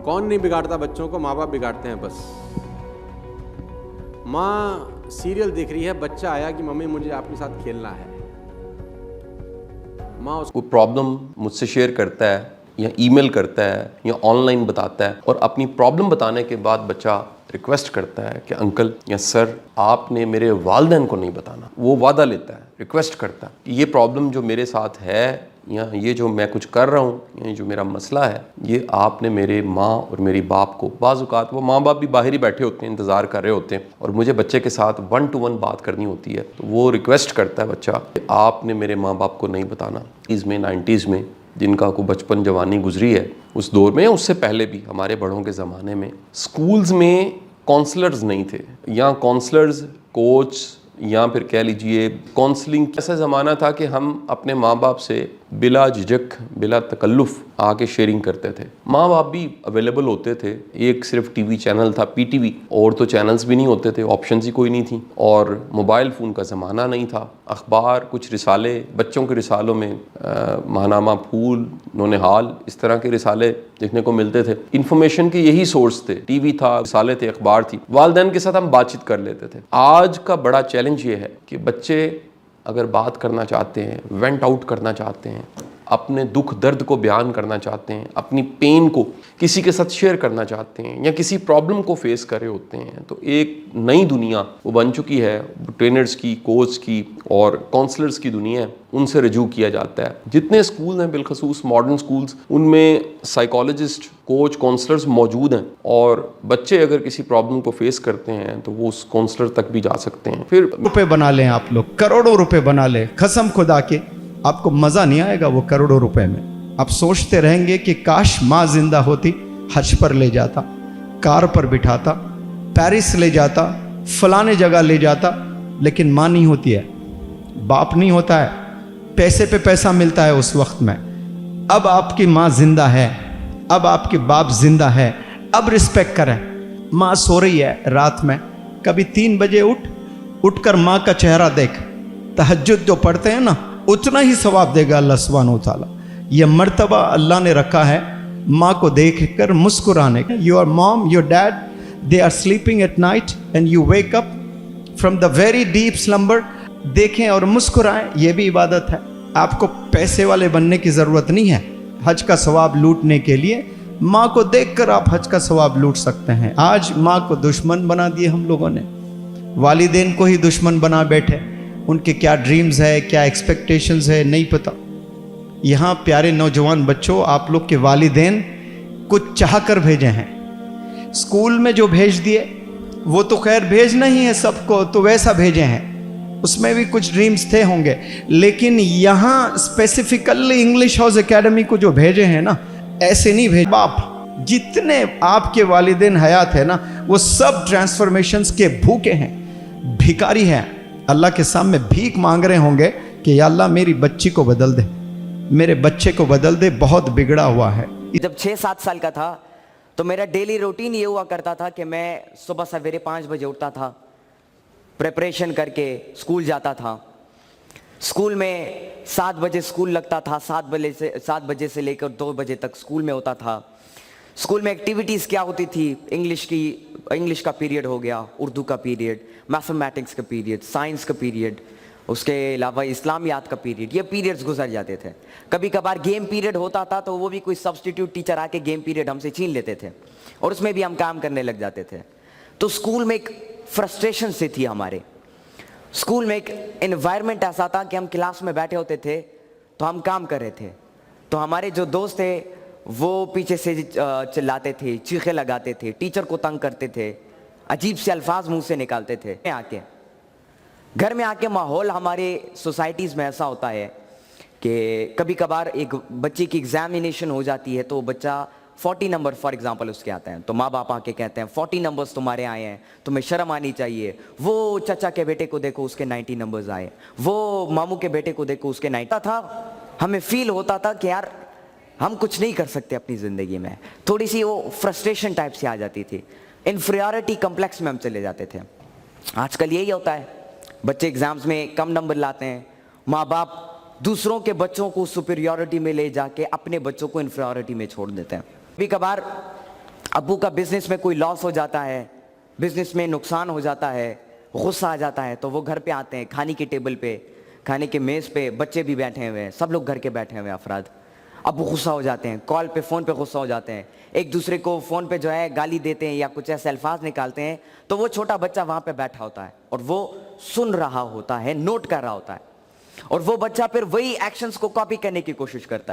कौन नहीं बिगाड़ता बच्चों को, माँ बाप बिगाड़ते हैं बस। माँ सीरियल देख रही है, बच्चा आया कि मम्मी मुझे आपके साथ खेलना है, माँ उसको वो प्रॉब्लम मुझसे शेयर करता है या ईमेल करता है या ऑनलाइन बताता है, और अपनी प्रॉब्लम बताने के बाद बच्चा रिक्वेस्ट करता है कि अंकल या सर आपने मेरे वालिदैन को नहीं बताना। वो वादा लेता है, रिक्वेस्ट करता है कि ये प्रॉब्लम जो मेरे साथ है या ये जो मैं कुछ कर रहा हूँ या ये जो मेरा मसला है, ये आपने मेरे माँ और मेरी बाप को, बाज़ औक़ात वो माँ बाप भी बाहर ही बैठे होते हैं, इंतज़ार कर रहे होते हैं, और मुझे बच्चे के साथ 1 to 1 बात करनी होती है, तो वो रिक्वेस्ट करता है बच्चा कि आपने मेरे माँ बाप को नहीं बताना। इसमें 90s में जिनका को बचपन जवानी गुजरी है, उस दौर में, उससे पहले भी हमारे बड़ों के ज़माने में स्कूल्स में काउंसलर्स नहीं थे, या काउंसलर्स कोच या फिर कह लीजिए काउंसलिंग। ऐसा ज़माना था कि हम अपने माँ बाप से बिला झिझक बिला तकल्लुफ़ आके शेयरिंग करते थे। माँ बाप भी अवेलेबल होते थे, एक सिर्फ टीवी चैनल था पीटीवी, और तो चैनल्स भी नहीं होते थे, ऑप्शंस ही कोई नहीं थी, और मोबाइल फ़ोन का ज़माना नहीं था। अखबार, कुछ रिसाले, बच्चों के रिसालों में माहनामा फूल, नौनिहाल, इस तरह के रिसाले देखने को मिलते थे। इन्फॉर्मेशन के यही सोर्स थे, टीवी था, रिसाले थे, अखबार थी, वालिदैन के साथ हम बातचीत कर लेते थे। आज का बड़ा चैलेंज ये है कि बच्चे अगर बात करना चाहते हैं, वेंट आउट करना चाहते हैं, अपने दुख दर्द को बयान करना चाहते हैं, अपनी पेन को किसी के साथ शेयर करना चाहते हैं, या किसी प्रॉब्लम को फेस कर रहे होते हैं, तो एक नई दुनिया वो बन चुकी है, ट्रेनर्स की, कोच की और काउंसलर्स की दुनिया है, उनसे रजू किया जाता है। जितने स्कूल हैं, बिलखसूस मॉडर्न स्कूल्स, उनमें साइकोलॉजिस्ट, कोच, काउंसलर्स मौजूद हैं, और बच्चे अगर किसी प्रॉब्लम को फेस करते हैं तो वो उस काउंसलर तक भी जा सकते हैं। फिर रुपए बना लें आप लोग, करोड़ों रुपए बना लें, कसम खुदा के आपको मज़ा नहीं आएगा वो करोड़ों रुपए में। आप सोचते रहेंगे कि काश माँ जिंदा होती, हज पर ले जाता, कार पर बिठाता, पेरिस ले जाता, फलाने जगह ले जाता, लेकिन माँ नहीं होती है, बाप नहीं होता है, पैसे पे पैसा मिलता है उस वक्त में। अब आपकी माँ जिंदा है, अब आपके बाप जिंदा है, अब रिस्पेक्ट करें। माँ सो रही है रात में, कभी 3 बजे उठकर माँ का चेहरा देख, तहज्जुद जो पढ़ते हैं ना, उतना ही सवाब देगा अल्लाह सुब्हानहू तआला। यह मर्तबा अल्लाह ने रखा है माँ को देख कर मुस्कुराने का। Your mom, your dad, they are sleeping at night and you wake up from the very deep slumber, देखें और मुस्कुराएं, यह भी इबादत है। आपको पैसे वाले बनने की ज़रूरत नहीं है हज का सवाब लूटने के लिए। माँ को देखकर आप हज का सवाब लूट सकते हैं। आज माँ को दुश्मन बना दिए हम लोगों ने, वालिदैन को ही दुश्मन बना बैठे। उनके क्या ड्रीम्स है, क्या एक्सपेक्टेशंस है, नहीं पता। यहाँ प्यारे नौजवान बच्चों, आप लोग के वालिदैन कुछ चाह कर भेजे हैं। स्कूल में जो भेज दिए वो तो खैर भेजना ही है सबको, तो वैसा भेजे हैं, उसमें भी कुछ ड्रीम्स थे होंगे, लेकिन यहाँ स्पेसिफिकली इंग्लिश हाउस एकेडमी को जो भेजे हैं ना, ऐसे नहीं भेज। बाप जितने आपके वालिदैन हयात है ना, वो सब ट्रांसफॉर्मेशंस के भूखे हैं, भिखारी हैं, अल्लाह के सामने भीख मांग रहे होंगे कि या अल्लाह मेरी बच्ची को बदल दे, मेरे बच्चे को बदल दे, बहुत बिगड़ा हुआ है। जब 6-7 साल का था तो मेरा डेली रूटीन ये हुआ करता था कि मैं सुबह सवेरे 5 बजे उठता था, प्रिपरेशन करके स्कूल जाता था। स्कूल में 7 बजे स्कूल लगता था, 7 बजे से लेकर 2 बजे तक स्कूल में होता था। स्कूल में एक्टिविटीज़ क्या होती थी, इंग्लिश का पीरियड हो गया, उर्दू का पीरियड, मैथमेटिक्स का पीरियड, साइंस का पीरियड, उसके अलावा इस्लामियात का पीरियड, ये पीरियड्स गुजर जाते थे। कभी कभार गेम पीरियड होता था तो वो भी कोई सब्स्टिट्यूट टीचर आके गेम पीरियड हमसे छीन लेते थे, और उसमें भी हम काम करने लग जाते थे। तो स्कूल में एक फ्रस्ट्रेशन सी थी हमारे। स्कूल में एक एनवायरनमेंट ऐसा था कि हम क्लास में बैठे होते थे तो हम काम कर रहे थे, तो हमारे जो दोस्त थे वो पीछे से चिल्लाते थे, चीखे लगाते थे, टीचर को तंग करते थे, अजीब से अल्फाज मुंह से निकालते थे। घर में आके माहौल हमारे सोसाइटीज़ में ऐसा होता है कि कभी कभार एक बच्चे की एग्जामिनेशन हो जाती है तो बच्चा 40 नंबर फॉर एग्जांपल उसके आते हैं, तो माँ बाप आके कहते हैं 40 नंबर्स तुम्हारे आए हैं, तुम्हें शर्म आनी चाहिए। वो चचा के बेटे को देखो उसके 90 नंबर्स आए, वो मामू के बेटे को देखो उसके 90 था। हमें फील होता था कि यार हम कुछ नहीं कर सकते अपनी ज़िंदगी में, थोड़ी सी वो फ्रस्ट्रेशन टाइप से आ जाती थी, इन्फीरियरिटी कम्प्लेक्स में हम चले जाते थे। आजकल यही होता है, बच्चे एग्जाम्स में कम नंबर लाते हैं, माँ बाप दूसरों के बच्चों को सुपीरियरिटी में ले जाके अपने बच्चों को इन्फीरियरिटी में छोड़ देते हैं। कभी कभार अब्बू का बिजनेस में कोई लॉस हो जाता है, बिजनेस में नुकसान हो जाता है, गुस्सा आ जाता है, तो वो घर पे आते हैं, खाने की टेबल पे, खाने के मेज़ पे बच्चे भी बैठे हुए हैं, सब लोग घर के बैठे हुए हैं अफराद। अब वो गुस्सा हो जाते हैं, कॉल पे फ़ोन पे गुस्सा हो जाते हैं, एक दूसरे को फ़ोन पे जो है गाली देते हैं या कुछ ऐसे अल्फाज निकालते हैं, तो वो छोटा बच्चा वहाँ पे बैठा होता है और वो सुन रहा होता है, नोट कर रहा होता है, और वो बच्चा फिर वही एक्शंस को कॉपी करने की कोशिश करता है।